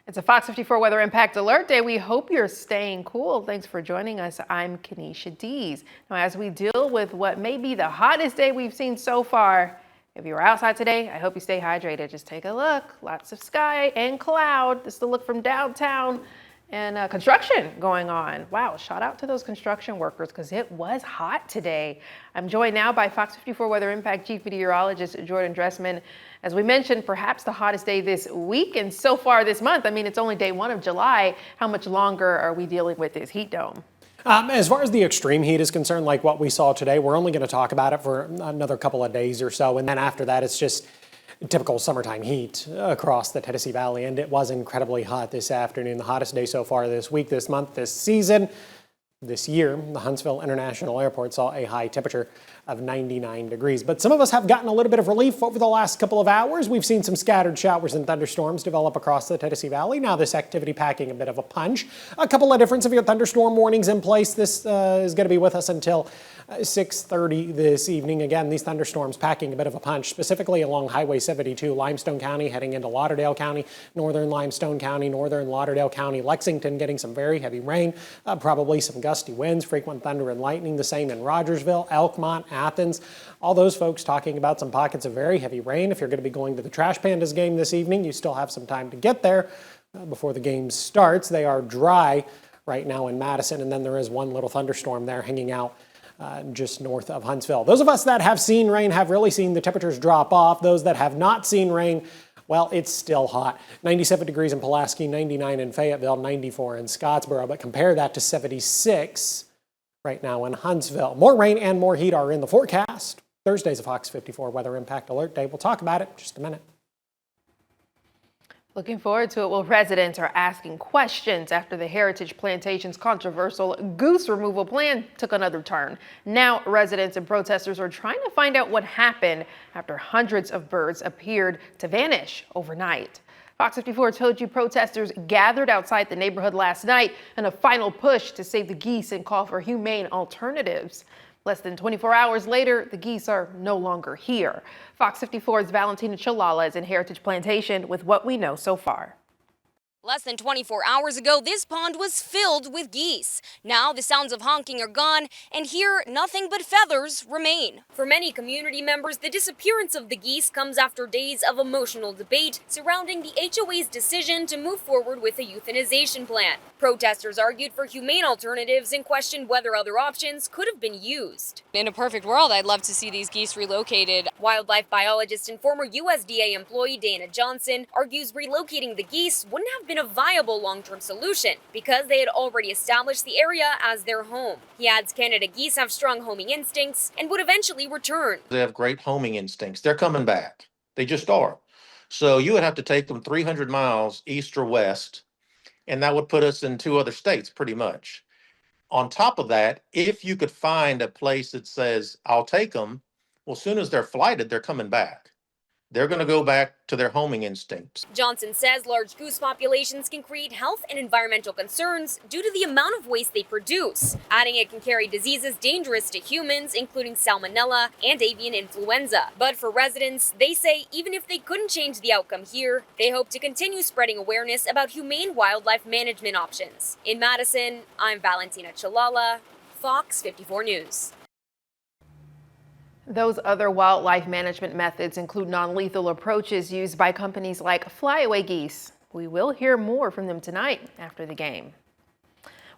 It's a Fox 54 Weather Impact Alert Day. We hope you're staying cool. Thanks for joining us. I'm Kenesha Dees. Now, as we deal with what may be the hottest day we've seen so far, if you were outside today, I hope you stay hydrated. Just take a look. Lots of sky and cloud. This is the look from downtown. And construction going on. Wow, shout out to those construction workers because it was hot today. I'm joined now by Fox 54 Weather Impact Chief Meteorologist Jordan Dressman. As we mentioned, perhaps the hottest day this week and so far this month. I mean, it's only day 1 of July. How much longer are we dealing with this heat dome? As far as the extreme heat is concerned, like what we saw today, we're only going to talk about it for another couple of days or so. And then after that, it's just typical summertime heat across the Tennessee Valley, and it was incredibly hot this afternoon. The hottest day so far this week, this month, this season. This year, the Huntsville International Airport saw a high temperature of 99 degrees. But some of us have gotten a little bit of relief over the last couple of hours. We've seen some scattered showers and thunderstorms develop across the Tennessee Valley. Now this activity packing a bit of a punch. A couple of different severe thunderstorm warnings in place. This is going to be with us until 6:30 this evening. Again, these thunderstorms packing a bit of a punch, specifically along Highway 72, Limestone County, heading into Lauderdale County, northern Limestone County, northern Lauderdale County, Lexington getting some very heavy rain, probably some gusty winds, frequent thunder and lightning. The same in Rogersville, Elkmont, Athens. All those folks talking about some pockets of very heavy rain. If you're going to be going to the Trash Pandas game this evening, you still have some time to get there before the game starts. They are dry right now in Madison, and then there is one little thunderstorm there hanging out just north of Huntsville. Those of us that have seen rain have really seen the temperatures drop off. Those that have not seen rain, well, it's still hot. 97 degrees in Pulaski, 99 in Fayetteville, 94 in Scottsboro, but compare that to 76 right now in Huntsville. More rain and more heat are in the forecast. Thursday's a Fox 54 Weather Impact Alert Day. We'll talk about it in just a minute. Looking forward to it. Well, residents are asking questions after the Heritage Plantation's controversial goose removal plan took another turn. Now, residents and protesters are trying to find out what happened after hundreds of birds appeared to vanish overnight. Fox 54 told you protesters gathered outside the neighborhood last night in a final push to save the geese and call for humane alternatives. Less than 24 hours later, the geese are no longer here. Fox 54's Valentina Chalala is in Heritage Plantation with what we know so far. Less than 24 hours ago, this pond was filled with geese. Now the sounds of honking are gone, and here nothing but feathers remain. For many community members, the disappearance of the geese comes after days of emotional debate surrounding the HOA's decision to move forward with a euthanization plan. Protesters argued for humane alternatives and questioned whether other options could have been used. In a perfect world, I'd love to see these geese relocated. Wildlife biologist and former USDA employee Dana Johnson argues relocating the geese wouldn't have been a viable long-term solution because they had already established the area as their home. He adds Canada geese have strong homing instincts and would eventually return. They have great homing instincts. They're coming back. They just are. So you would have to take them 300 miles east or west, and that would put us in 2 other states pretty much. On top of that, if you could find a place that says, I'll take them, well, as soon as they're flighted, they're coming back. They're going to go back to their homing instincts. Johnson says large goose populations can create health and environmental concerns due to the amount of waste they produce, adding it can carry diseases dangerous to humans, including salmonella and avian influenza. But for residents, they say even if they couldn't change the outcome here, they hope to continue spreading awareness about humane wildlife management options. In Madison, I'm Valentina Chalala, Fox 54 News. Those other wildlife management methods include non-lethal approaches used by companies like Flyaway Geese. We will hear more from them tonight after the game.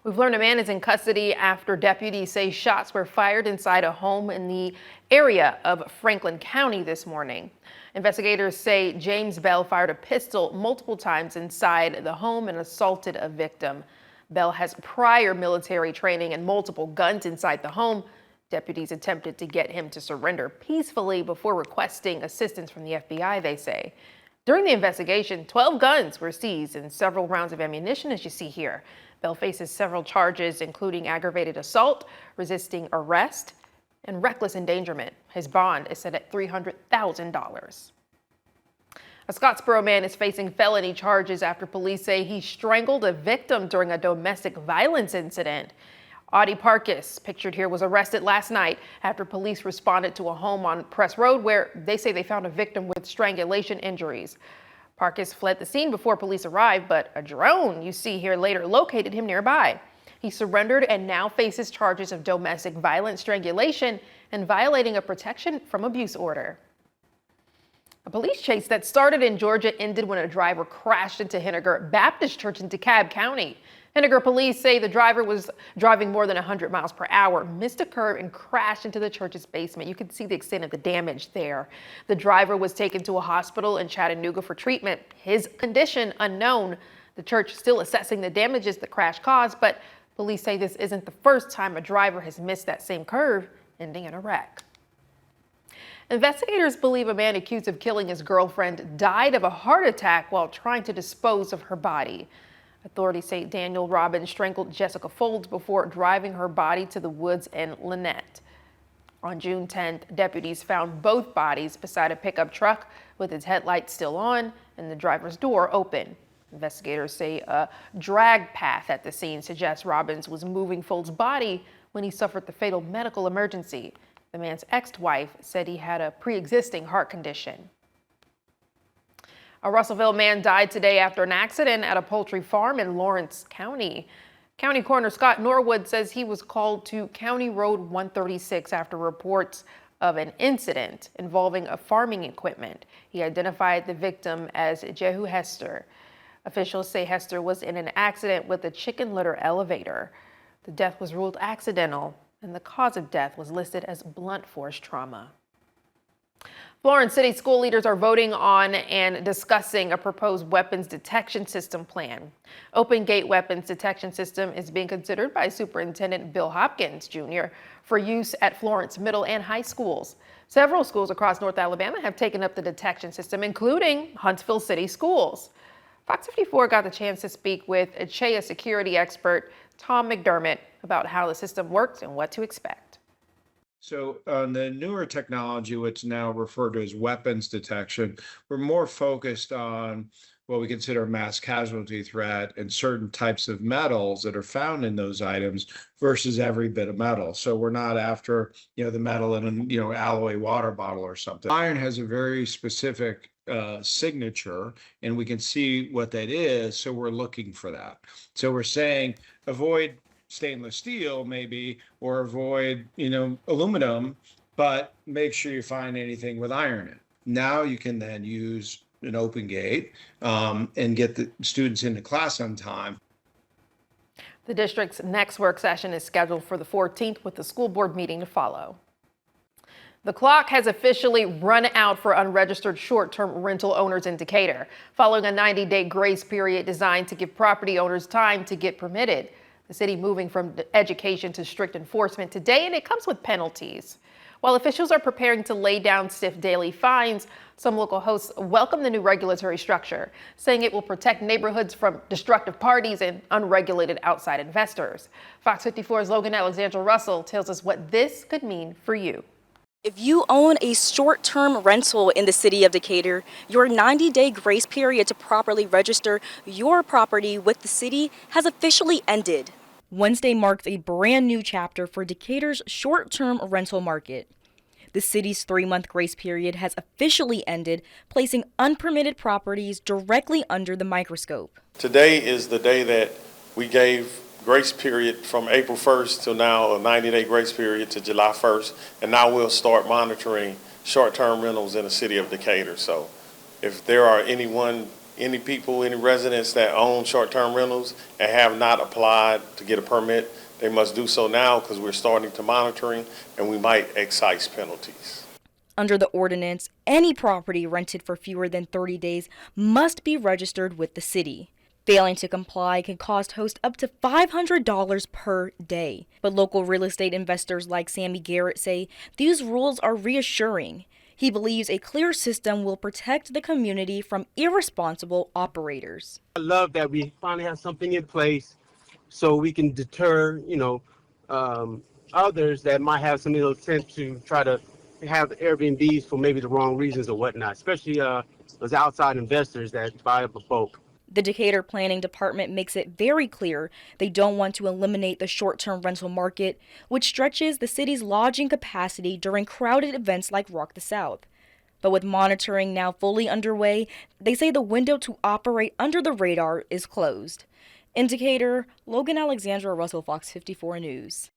We've learned a man is in custody after deputies say shots were fired inside a home in the area of Franklin County this morning. Investigators say James Bell fired a pistol multiple times inside the home and assaulted a victim. Bell has prior military training and multiple guns inside the home. Deputies attempted to get him to surrender peacefully before requesting assistance from the FBI, they say. During the investigation, 12 guns were seized and several rounds of ammunition, as you see here. Bell faces several charges, including aggravated assault, resisting arrest, and reckless endangerment. His bond is set at $300,000. A Scottsboro man is facing felony charges after police say he strangled a victim during a domestic violence incident. Audie Parkis, pictured here, was arrested last night after police responded to a home on Press Road where they say they found a victim with strangulation injuries. Parkes fled the scene before police arrived, but a drone you see here later located him nearby. He surrendered and now faces charges of domestic violence, strangulation, and violating a protection from abuse order. A police chase that started in Georgia ended when a driver crashed into Henniger Baptist Church in DeKalb County. Henniger police say the driver was driving more than 100 miles per hour, missed a curve, and crashed into the church's basement. You can see the extent of the damage there. The driver was taken to a hospital in Chattanooga for treatment. His condition unknown. The church still assessing the damages the crash caused, but police say this isn't the first time a driver has missed that same curve, ending in a wreck. Investigators believe a man accused of killing his girlfriend died of a heart attack while trying to dispose of her body. Authorities say Daniel Robbins strangled Jessica Folds before driving her body to the woods in Lynette. On June 10th, deputies found both bodies beside a pickup truck with its headlights still on and the driver's door open. Investigators say a drag path at the scene suggests Robbins was moving Folds' body when he suffered the fatal medical emergency. The man's ex-wife said he had a pre-existing heart condition. A Russellville man died today after an accident at a poultry farm in Lawrence County. County Coroner Scott Norwood says he was called to County Road 136 after reports of an incident involving a farming equipment. He identified the victim as Jehu Hester. Officials say Hester was in an accident with a chicken litter elevator. The death was ruled accidental, and the cause of death was listed as blunt force trauma. Florence City school leaders are voting on and discussing a proposed weapons detection system plan. Open gate weapons detection system is being considered by Superintendent Bill Hopkins Jr. for use at Florence middle and high schools. Several schools across North Alabama have taken up the detection system, including Huntsville City Schools. Fox 54 got the chance to speak with CHEA security expert Tom McDermott about how the system works and what to expect. So on the newer technology, what's now referred to as weapons detection, we're more focused on what we consider a mass casualty threat and certain types of metals that are found in those items versus every bit of metal. So we're not after, the metal in a, alloy water bottle or something. Iron has a very specific signature, and we can see what that is. So we're looking for that. So we're saying avoid stainless steel maybe, or avoid, aluminum, but make sure you find anything with iron in it. Now you can then use an open gate and get the students into class on time. The district's next work session is scheduled for the 14th with the school board meeting to follow. The clock has officially run out for unregistered short-term rental owners in Decatur, following a 90-day grace period designed to give property owners time to get permitted. The city moving from education to strict enforcement today, and it comes with penalties. While officials are preparing to lay down stiff daily fines, some local hosts welcome the new regulatory structure, saying it will protect neighborhoods from destructive parties and unregulated outside investors. Fox 54's Logan Alexandra Russell tells us what this could mean for you. If you own a short-term rental in the city of Decatur, your 90-day grace period to properly register your property with the city has officially ended. Wednesday marked a brand new chapter for Decatur's short-term rental market. The city's 3-month grace period has officially ended, placing unpermitted properties directly under the microscope. Today is the day that we gave grace period from April 1st till now, a 90-day grace period to July 1st, and now we'll start monitoring short-term rentals in the city of Decatur. So if there are any people, any residents that own short-term rentals and have not applied to get a permit, they must do so now because we're starting to monitoring and we might excise penalties. Under the ordinance, any property rented for fewer than 30 days must be registered with the city. Failing to comply can cost hosts up to $500 per day. But local real estate investors like Sammy Garrett say these rules are reassuring. He believes a clear system will protect the community from irresponsible operators. I love that we finally have something in place so we can deter, others that might have some intent to try to have Airbnbs for maybe the wrong reasons or whatnot, especially those outside investors that buy up a boat. The Decatur Planning Department makes it very clear they don't want to eliminate the short-term rental market, which stretches the city's lodging capacity during crowded events like Rock the South. But with monitoring now fully underway, they say the window to operate under the radar is closed. In Decatur, Logan Alexandra Russell, Fox 54 News.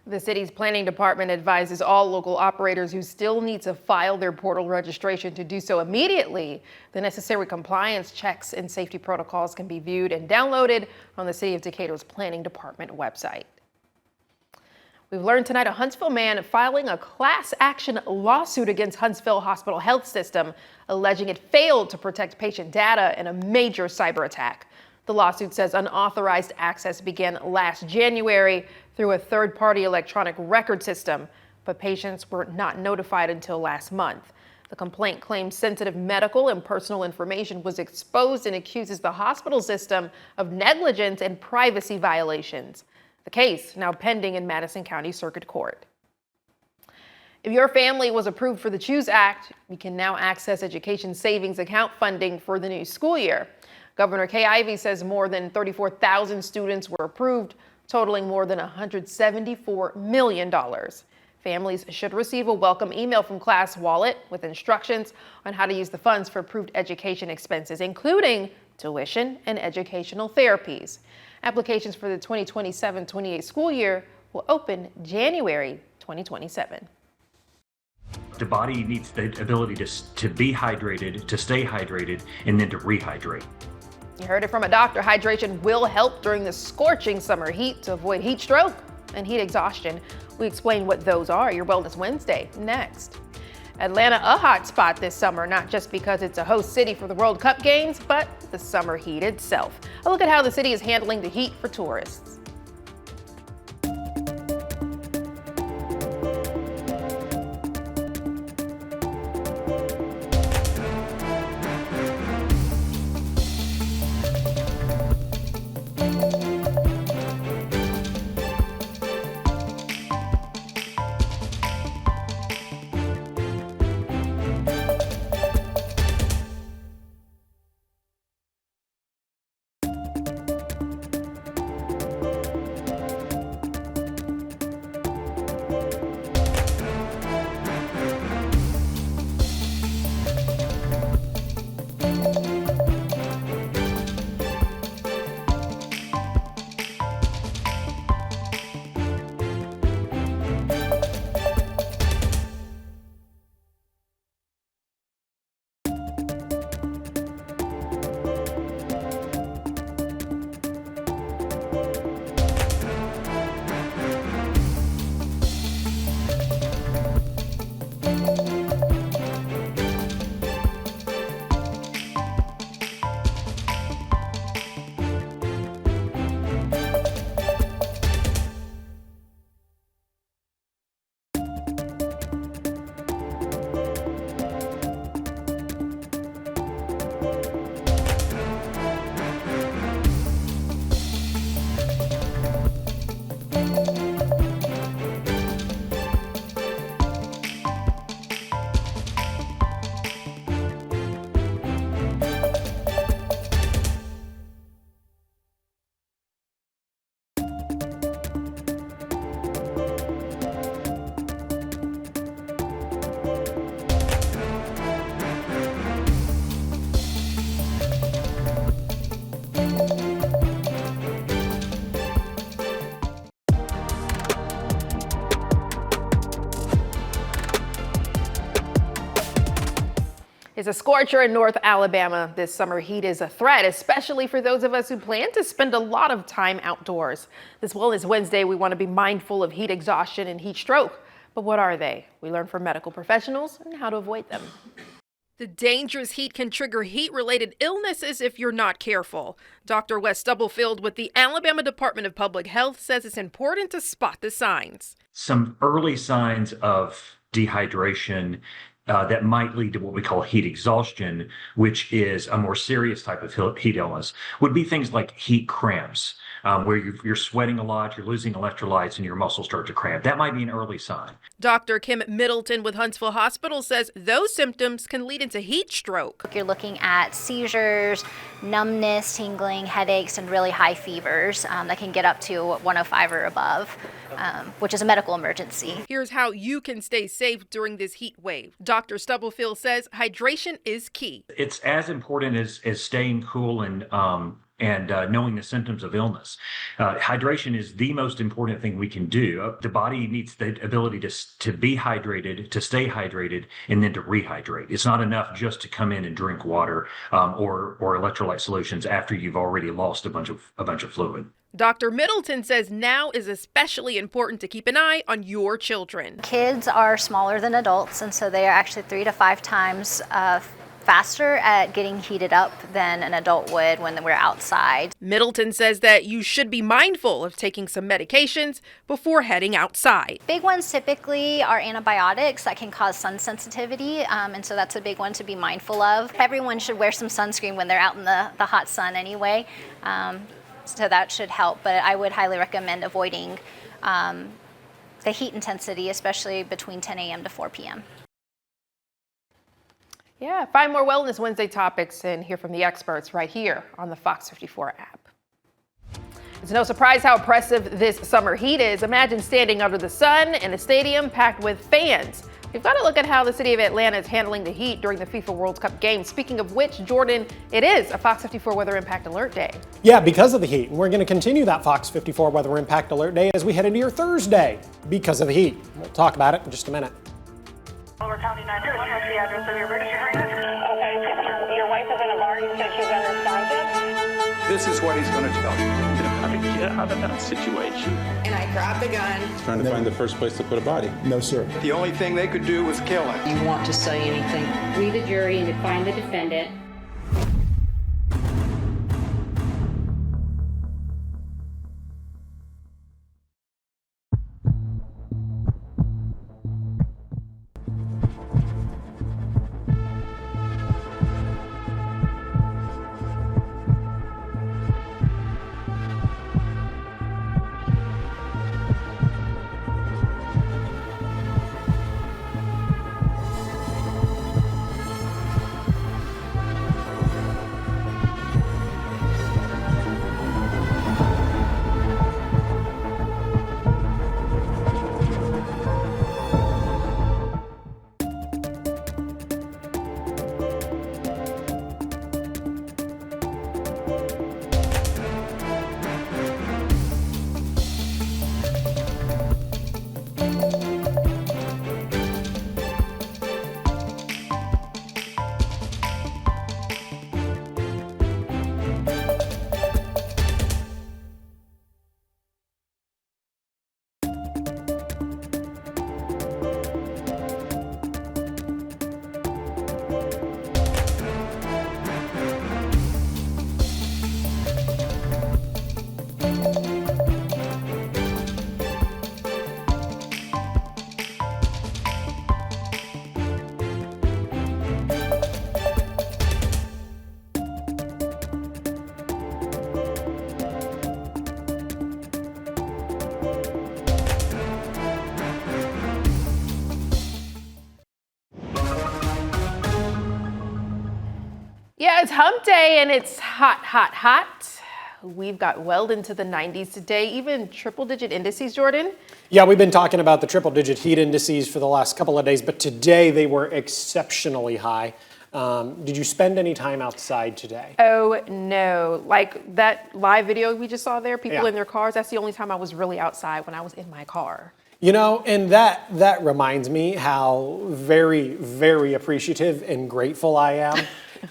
The city's planning department advises all local operators who still need to file their portal registration to do so immediately. The necessary compliance checks and safety protocols can be viewed and downloaded on the City of Decatur's planning department website. We've learned tonight a Huntsville man filing a class action lawsuit against Huntsville Hospital Health System, alleging it failed to protect patient data in a major cyber attack. The lawsuit says unauthorized access began last January through a third-party electronic record system, but patients were not notified until last month. The complaint claims sensitive medical and personal information was exposed and accuses the hospital system of negligence and privacy violations. The case now pending in Madison County Circuit Court. If your family was approved for the CHOOSE Act, you can now access education savings account funding for the new school year. Governor Kay Ivey says more than 34,000 students were approved, totaling more than $174 million. Families should receive a welcome email from Class Wallet with instructions on how to use the funds for approved education expenses, including tuition and educational therapies. Applications for the 2027-28 school year will open January 2027. The body needs the ability to be hydrated, to stay hydrated, and then to rehydrate. You heard it from a doctor. Hydration will help during the scorching summer heat to avoid heat stroke and heat exhaustion. We explain what those are. Your Wellness Wednesday next. Atlanta, a hot spot this summer, not just because it's a host city for the World Cup games, but the summer heat itself. A look at how the city is handling the heat for tourists. It's a scorcher in North Alabama. This summer heat is a threat, especially for those of us who plan to spend a lot of time outdoors. This Wellness Wednesday, we want to be mindful of heat exhaustion and heat stroke. But what are they? We learn from medical professionals and how to avoid them. The dangerous heat can trigger heat-related illnesses if you're not careful. Dr. Wes Stubblefield with the Alabama Department of Public Health says it's important to spot the signs. Some early signs of dehydration that might lead to what we call heat exhaustion, which is a more serious type of heat illness, would be things like heat cramps, where you're sweating a lot, you're losing electrolytes, and your muscles start to cramp. That might be an early sign. Dr. Kim Middleton with Huntsville Hospital says those symptoms can lead into heat stroke. You're looking at seizures, numbness, tingling, headaches, and really high fevers that can get up to 105 or above, which is a medical emergency. Here's how you can stay safe during this heat wave. Dr. Stubblefield says hydration is key. It's as important as staying cool and knowing the symptoms of illness. Hydration is the most important thing we can do. The body needs the ability to be hydrated, to stay hydrated, and then to rehydrate. It's not enough just to come in and drink water or electrolyte solutions after you've already lost a bunch of fluid. Dr. Middleton says now is especially important to keep an eye on your children. Kids are smaller than adults, and so they are actually 3 to 5 times faster at getting heated up than an adult would when we're outside. Middleton says that you should be mindful of taking some medications before heading outside. Big ones typically are antibiotics that can cause sun sensitivity, and so that's a big one to be mindful of. Everyone should wear some sunscreen when they're out in the hot sun anyway, so that should help, but I would highly recommend avoiding the heat intensity, especially between 10 a.m. to 4 p.m. Yeah, find more Wellness Wednesday topics and hear from the experts right here on the Fox 54 app. It's no surprise how oppressive this summer heat is. Imagine standing under the sun in a stadium packed with fans. We've got to look at how the city of Atlanta is handling the heat during the FIFA World Cup games. Speaking of which, Jordan, it is a Fox 54 Weather Impact Alert Day. Yeah, because of the heat. And we're going to continue that Fox 54 Weather Impact Alert Day as we head into your Thursday because of the heat. We'll talk about it in just a minute. Over County 911, what's the address of your emergency? Okay, your wife is in a bar, you said she's unresponsive? This is what he's going to tell you. How to get out of that situation. And I grabbed the gun. Trying to find the first place to put a body. No, sir. The only thing they could do was kill him. You want to say anything? We, the jury, and to find the defendant. Yeah, it's hump day and it's hot, hot, hot. We've got well into the 90s today, even triple-digit indices, Jordan. Yeah, we've been talking about the triple-digit heat indices for the last couple of days, but today they were exceptionally high. Did you spend any time outside today? Oh, no. Like that live video we just saw there, people Yeah. in their cars, that's the only time I was really outside, when I was in my car. You know, and that reminds me how very, very appreciative and grateful I am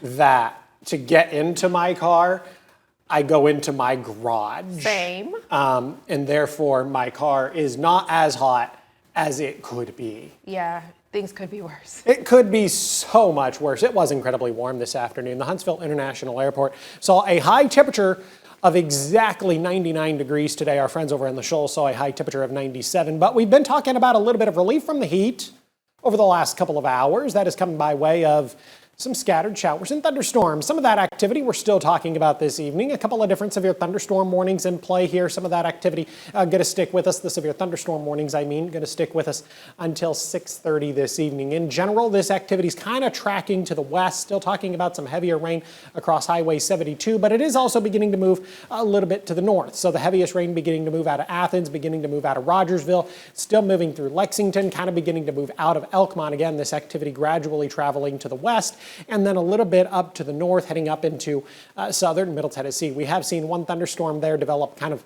that to get into my car, I go into my garage. Same. And therefore, my car is not as hot as it could be. Yeah, things could be worse. It could be so much worse. It was incredibly warm this afternoon. The Huntsville International Airport saw a high temperature of exactly 99 degrees today. Our friends over in the Shoals saw a high temperature of 97. But we've been talking about a little bit of relief from the heat over the last couple of hours. That is coming by way of some scattered showers and thunderstorms. Some of that activity we're still talking about this evening. A couple of different severe thunderstorm warnings in play here. Some of that activity going to stick with us. The severe thunderstorm warnings, going to stick with us until 6:30 this evening. In general, this activity is kind of tracking to the west. Still talking about some heavier rain across Highway 72, but it is also beginning to move a little bit to the north. So the heaviest rain beginning to move out of Athens, beginning to move out of Rogersville, still moving through Lexington, kind of beginning to move out of Elkmont. Again, this activity gradually traveling to the west, and then a little bit up to the north, heading up into southern and middle Tennessee. We have seen one thunderstorm there develop kind of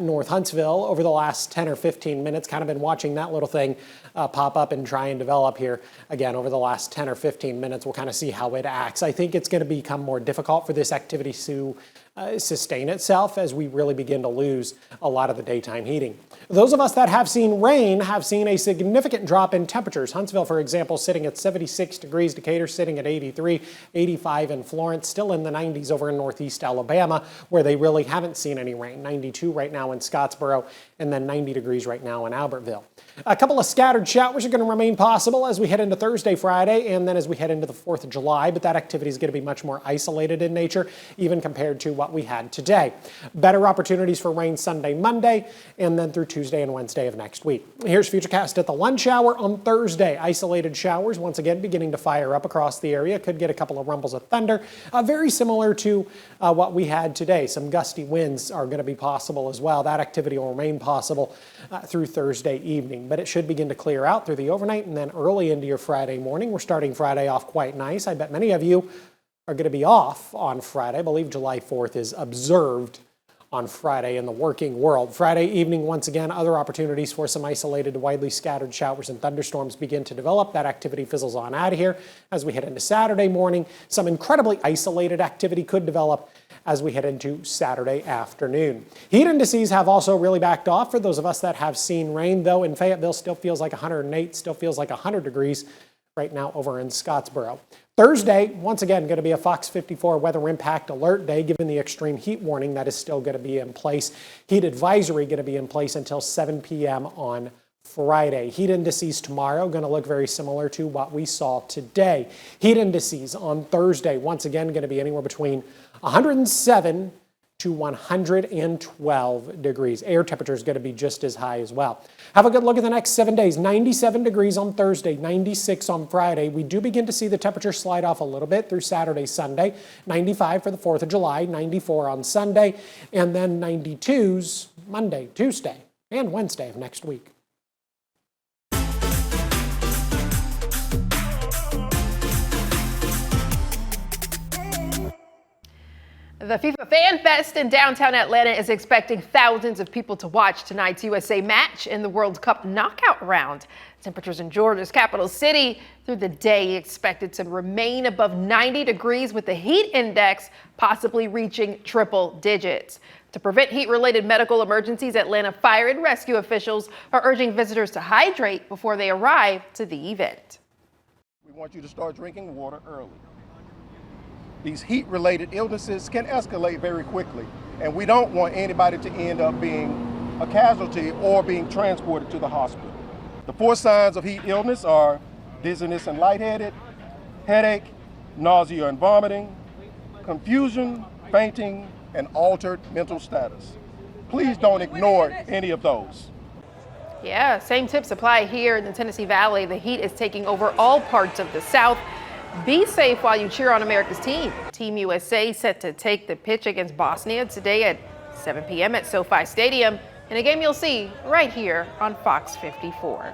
north Huntsville over the last 10 or 15 minutes. Kind of been watching that little thing pop up and try and develop here again over the last 10 or 15 minutes. We'll kind of see how it acts. I think it's going to become more difficult for this activity to sustain itself as we really begin to lose a lot of the daytime heating. Those of us that have seen rain have seen a significant drop in temperatures. Huntsville, for example, sitting at 76 degrees, Decatur sitting at 83, 85 in Florence, still in the 90s over in northeast Alabama, where they really haven't seen any rain. 92 right now in Scottsboro, and then 90 degrees right now in Albertville. A couple of scattered showers are going to remain possible as we head into Thursday, Friday, and then as we head into the 4th of July, but that activity is going to be much more isolated in nature, even compared to what we had today. Better opportunities for rain Sunday, Monday, and then through Tuesday and Wednesday of next week. Here's Futurecast at the lunch hour on Thursday. Isolated showers once again beginning to fire up across the area. Could get a couple of rumbles of thunder, very similar to what we had today. Some gusty winds are going to be possible as well. That activity will remain possible through Thursday evening, but it should begin to clear out through the overnight and then early into your Friday morning. We're starting Friday off quite nice. I bet many of you are going to be off on Friday. I believe July 4th is observed on Friday in the working world. Friday evening, once again, other opportunities for some isolated, widely scattered showers and thunderstorms begin to develop. That activity fizzles on out of here as we head into Saturday morning. Some incredibly isolated activity could develop as we head into Saturday afternoon. Heat indices have also really backed off for those of us that have seen rain, though in Fayetteville still feels like 108, still feels like 100 degrees right now over in Scottsboro. Thursday, once again, going to be a Fox 54 weather impact alert day, given the extreme heat warning that is still going to be in place. Heat advisory going to be in place until 7 p.m. on Friday. Heat indices tomorrow going to look very similar to what we saw today. Heat indices on Thursday, once again, going to be anywhere between 107 to 112 degrees. Air temperature is going to be just as high as well. Have a good look at the next 7 days. 97 degrees on Thursday, 96 on Friday. We do begin to see the temperature slide off a little bit through Saturday, Sunday. 95 for the 4th of July, 94 on Sunday, and then 92s Monday, Tuesday, and Wednesday of next week. The FIFA Fan Fest in downtown Atlanta is expecting thousands of people to watch tonight's USA match in the World Cup knockout round. Temperatures in Georgia's capital city through the day expected to remain above 90 degrees with the heat index possibly reaching triple digits. To prevent heat-related medical emergencies, Atlanta fire and rescue officials are urging visitors to hydrate before they arrive to the event. We want you to start drinking water early. These heat-related illnesses can escalate very quickly, and we don't want anybody to end up being a casualty or being transported to the hospital. The 4 signs of heat illness are dizziness and lightheaded, headache, nausea and vomiting, confusion, fainting, and altered mental status. Please don't ignore any of those. Yeah, same tips apply here in the Tennessee Valley. The heat is taking over all parts of the South. Be safe while you cheer on America's team. Team USA set to take the pitch against Bosnia today at 7 p.m. at SoFi Stadium in a game you'll see right here on Fox 54.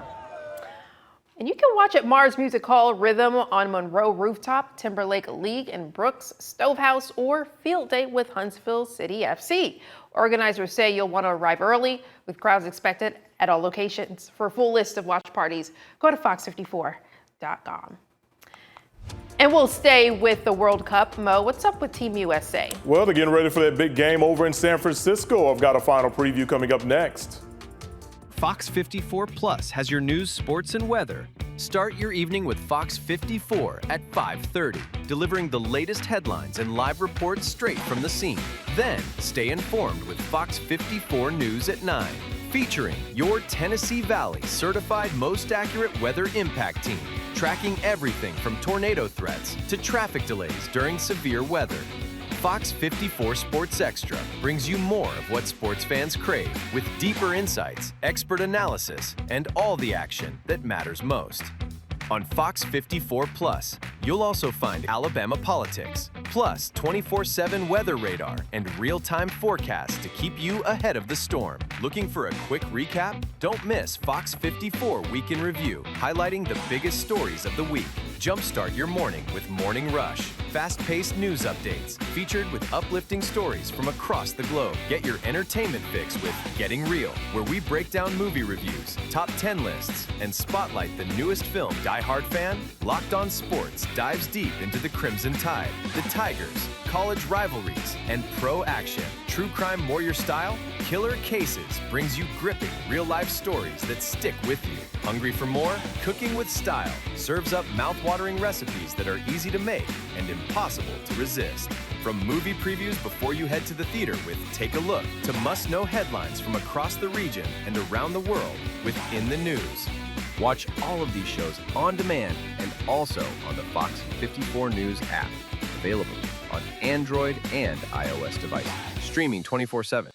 And you can watch at Mars Music Hall Rhythm on Monroe Rooftop, Timberlake League and Brooks Stovehouse, or Field Day with Huntsville City FC. Organizers say you'll want to arrive early with crowds expected at all locations. For a full list of watch parties, go to fox54.com. And we'll stay with the World Cup. Mo, what's up with Team USA? Well, they're getting ready for that big game over in San Francisco. I've got a final preview coming up next. Fox 54 Plus has your news, sports, and weather. Start your evening with Fox 54 at 5:30, delivering the latest headlines and live reports straight from the scene. Then stay informed with Fox 54 News at 9, featuring your Tennessee Valley certified most accurate weather impact team, tracking everything from tornado threats to traffic delays during severe weather. Fox 54 Sports Extra brings you more of what sports fans crave with deeper insights, expert analysis, and all the action that matters most. On Fox 54 Plus, you'll also find Alabama politics, plus 24/7 weather radar and real-time forecasts to keep you ahead of the storm. Looking for a quick recap? Don't miss Fox 54 Week in Review, highlighting the biggest stories of the week. Jumpstart your morning with Morning Rush. Fast-paced news updates, featured with uplifting stories from across the globe. Get your entertainment fix with Getting Real, where we break down movie reviews, top 10 lists, and spotlight the newest film. Die Hard fan? Locked On Sports dives deep into the Crimson Tide, the Tigers, college rivalries, and pro action. True crime warrior style? Killer Cases brings you gripping real-life stories that stick with you. Hungry for more? Cooking with Style serves up mouth-watering recipes that are easy to make and impossible to resist. From movie previews before you head to the theater with Take a Look to must-know headlines from across the region and around the world with In the News. Watch all of these shows on demand and also on the Fox 54 News app. Available on Android and iOS devices. Streaming 24/7.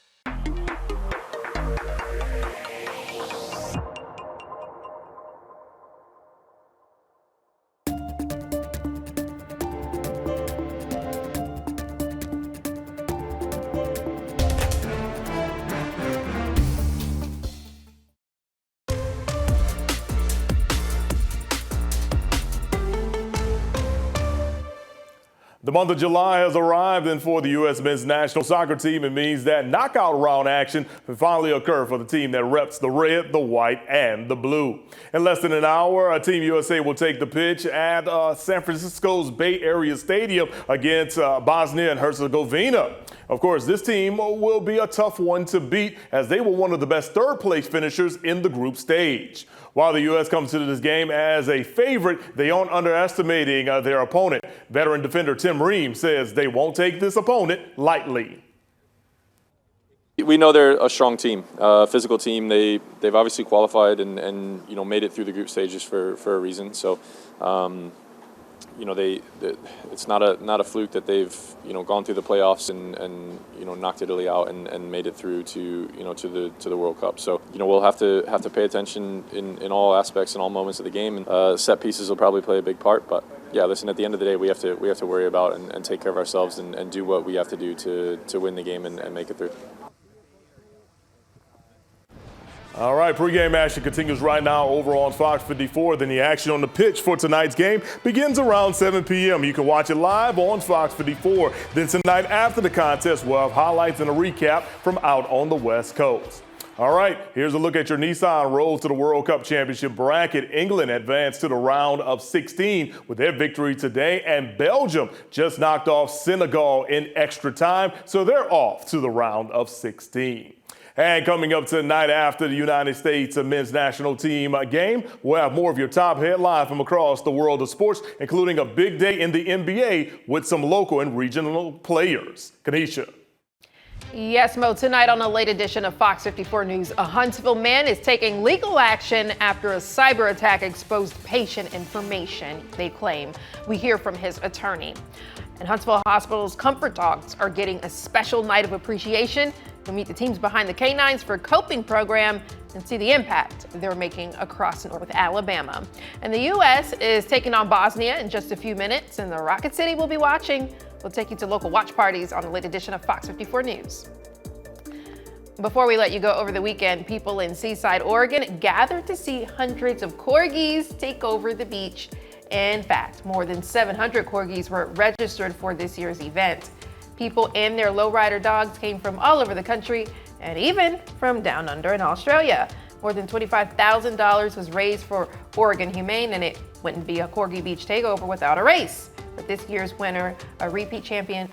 The month of July has arrived, and for the U.S. men's national soccer team, it means that knockout round action will finally occur for the team that reps the red, the white, and the blue. In less than an hour, Team USA will take the pitch at San Francisco's Bay Area Stadium against Bosnia and Herzegovina. Of course, this team will be a tough one to beat, as they were one of the best third-place finishers in the group stage. While the U.S. comes to this game as a favorite, they aren't underestimating their opponent. Veteran defender Tim Ream says they won't take this opponent lightly. We know they're a strong team, physical team. They've obviously qualified and made it through the group stages for a reason. So it's not a fluke that they've gone through the playoffs and knocked Italy out and made it through to the World Cup. So we'll have to pay attention in all aspects and all moments of the game. And set pieces will probably play a big part. But yeah, listen, at the end of the day, we have to worry about and take care of ourselves and do what we have to do to win the game and make it through. All right, pregame action continues right now over on Fox 54. Then the action on the pitch for tonight's game begins around 7 p.m. You can watch it live on Fox 54. Then tonight after the contest, we'll have highlights and a recap from out on the West Coast. All right, here's a look at your Nissan road to the World Cup Championship bracket. England advanced to the round of 16 with their victory today, and Belgium just knocked off Senegal in extra time, so they're off to the round of 16. And coming up tonight after the United States men's national team game, we'll have more of your top headlines from across the world of sports, including a big day in the NBA with some local and regional players. Kanisha. Yes, Mo, tonight on a late edition of Fox 54 News, a Huntsville man is taking legal action after a cyber attack exposed patient information, they claim. We hear from his attorney. And Huntsville Hospital's Comfort Dogs are getting a special night of appreciation. We'll meet the teams behind the Canines for Coping program and see the impact they're making across North Alabama. And the U.S. is taking on Bosnia in just a few minutes, and the Rocket City will be watching. We'll take you to local watch parties on the late edition of Fox 54 News. Before we let you go, over the weekend, people in Seaside, Oregon gathered to see hundreds of corgis take over the beach. In fact, more than 700 corgis were registered for this year's event. People and their lowrider dogs came from all over the country and even from down under in Australia. More than $25,000 was raised for Oregon Humane, and it wouldn't be a Corgi Beach takeover without a race. But this year's winner, a repeat champion,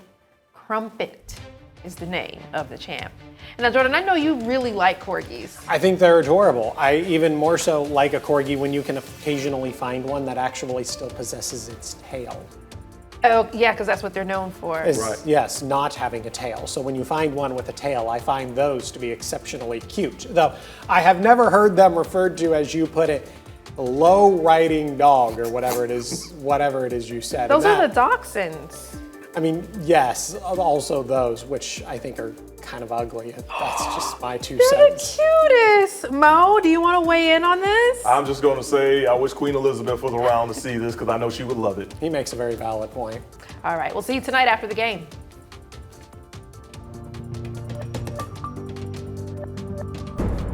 Crumpet is the name of the champ. And now, Jordan, I know you really like corgis. I think they're adorable. I even more so like a corgi when you can occasionally find one that actually still possesses its tail. Oh, yeah, because that's what they're known for. Right. Yes, not having a tail. So when you find one with a tail, I find those to be exceptionally cute. Though I have never heard them referred to, as you put it, low riding dog or whatever it is you said. Those are the dachshunds. I mean, yes, also those, which I think are kind of ugly. That's just my 2 cents. Cutest. Mo, do you want to weigh in on this? I'm just going to say I wish Queen Elizabeth was around to see this because I know she would love it. He makes a very valid point. All right, we'll see you tonight after the game.